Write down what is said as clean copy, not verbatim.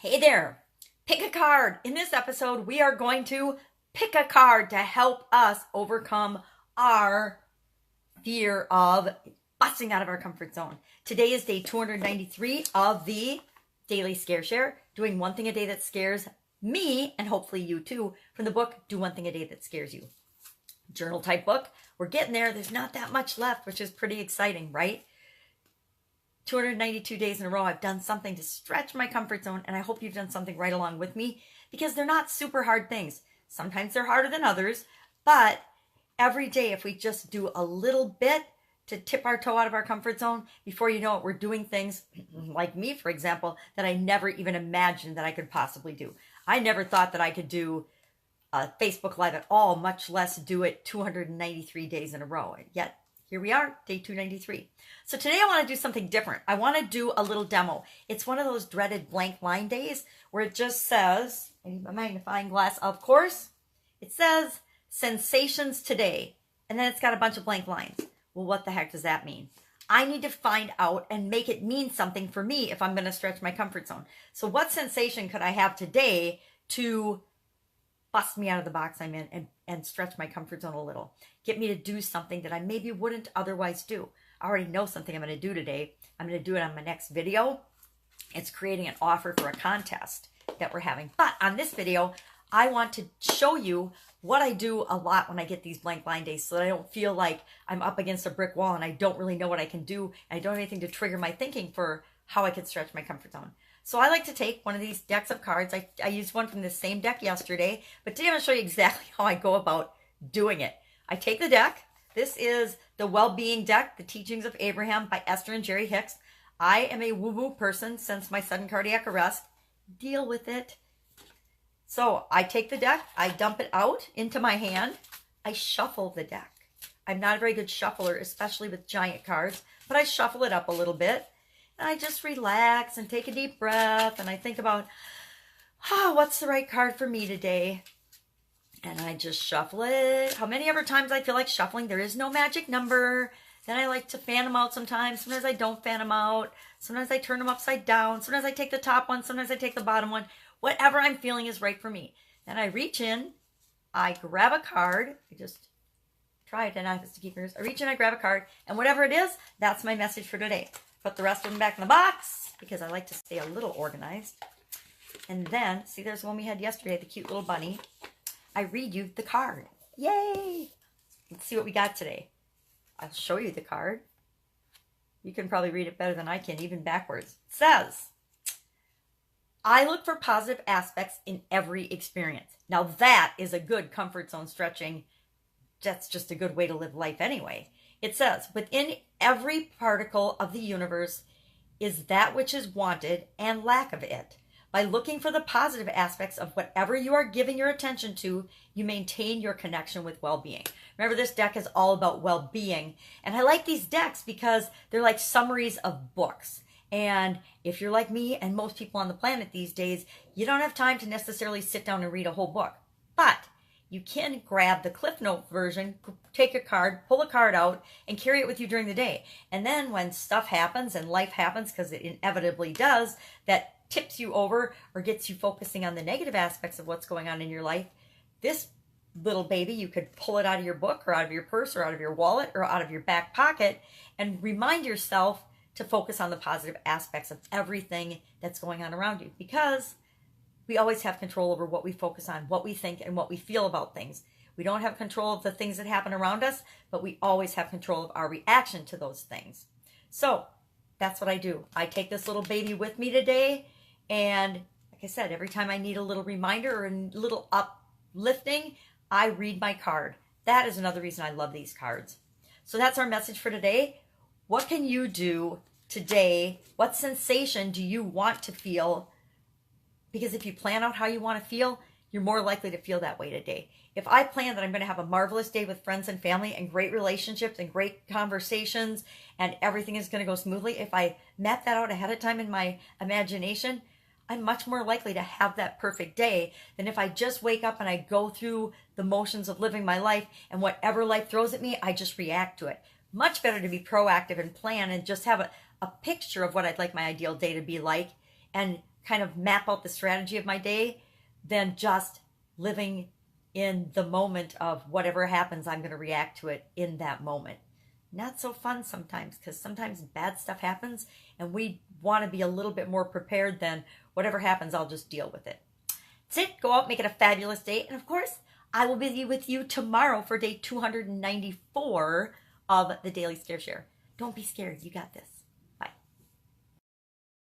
Hey there, pick a card. In this episode, we are going to pick a card to help us overcome our fear of busting out of our comfort zone. Today is day 293 of the Daily Scare Share, doing one thing a day that scares me and hopefully you too, from the book, Do One Thing a Day That Scares You. Journal type book. We're getting there. There's not that much left, which is pretty exciting, right? 292 days in a row, I've done something to stretch my comfort zone, and I hope you've done something right along with me because they're not super hard things. Sometimes they're harder than others, but every day, if we just do a little bit to tip our toe out of our comfort zone, before you know it, we're doing things like me, for example, that I never even imagined that I could possibly do. I never thought that I could do a Facebook Live at all, much less do it 293 days in a row. Yet, here we are, day 293. So today I want to do something different. I want to do a little demo. It's one of those dreaded blank line days where it just says, I need my magnifying glass, of course. It says, sensations today. And then it's got a bunch of blank lines. Well, what the heck does that mean? I need to find out and make it mean something for me if I'm going to stretch my comfort zone. So what sensation could I have today to bust me out of the box I'm in and stretch my comfort zone a little? Get me to do something that I maybe wouldn't otherwise do. I already know something I'm going to do today. I'm going to do it on my next video. It's creating an offer for a contest that we're having. But on this video, I want to show you what I do a lot when I get these blank line days so that I don't feel like I'm up against a brick wall and I don't really know what I can do. And I don't have anything to trigger my thinking for how I could stretch my comfort zone. So I like to take one of these decks of cards. I used one from the same deck yesterday, but today I'm going to show you exactly how I go about doing it. I take the deck. This is the Well-Being Deck, The Teachings of Abraham by Esther and Jerry Hicks. I am a woo-woo person since my sudden cardiac arrest. Deal with it. So I take the deck, I dump it out into my hand, I shuffle the deck. I'm not a very good shuffler, especially with giant cards, but I shuffle it up a little bit. And I just relax and take a deep breath, and I think about, what's the right card for me today? And I just shuffle it. How many ever times I feel like shuffling, there is no magic number. Then I like to fan them out sometimes. Sometimes I don't fan them out. Sometimes I turn them upside down. Sometimes I take the top one. Sometimes I take the bottom one. Whatever I'm feeling is right for me. Then I reach in. I grab a card. I just try it, and I have sticky fingers. I reach in, I grab a card, and whatever it is, that's my message for today. Put the rest of them back in the box because I like to stay a little organized. And then, see, there's one we had yesterday, the cute little bunny. I read you the card. Yay! Let's see what we got today. I'll show you the card. You can probably read it better than I can, even backwards. It says, I look for positive aspects in every experience. Now that is a good comfort zone stretching. That's just a good way to live life anyway. It says, within every particle of the universe is that which is wanted and lack of it. By looking for the positive aspects of whatever you are giving your attention to, you maintain your connection with well-being. Remember, this deck is all about well-being. And I like these decks because they're like summaries of books. And if you're like me and most people on the planet these days, you don't have time to necessarily sit down and read a whole book. But you can grab the Cliff Note version, take a card, pull a card out, and carry it with you during the day. And then when stuff happens and life happens, because it inevitably does, that tips you over or gets you focusing on the negative aspects of what's going on in your life, this little baby, you could pull it out of your book or out of your purse or out of your wallet or out of your back pocket and remind yourself to focus on the positive aspects of everything that's going on around you, because we always have control over what we focus on, what we think, and what we feel about things. We don't have control of the things that happen around us, but we always have control of our reaction to those things. So that's what I do. I take this little baby with me today, and like I said, every time I need a little reminder or a little uplifting, I read my card. That is another reason I love these cards. So that's our message for today. What can you do today? What sensation do you want to feel? Because if you plan out how you want to feel, you're more likely to feel that way today. If I plan that I'm going to have a marvelous day with friends and family and great relationships and great conversations and everything is going to go smoothly, if I map that out ahead of time in my imagination, I'm much more likely to have that perfect day than if I just wake up and I go through the motions of living my life and whatever life throws at me, I just react to it. Much better to be proactive and plan and just have a picture of what I'd like my ideal day to be like and kind of map out the strategy of my day than just living in the moment of whatever happens, I'm going to react to it in that moment. Not so fun sometimes, because sometimes bad stuff happens and we want to be a little bit more prepared than whatever happens, I'll just deal with it. That's it. Go out, make it a fabulous day. And of course, I will be with you tomorrow for day 294 of the Daily Scare Share. Don't be scared. You got this.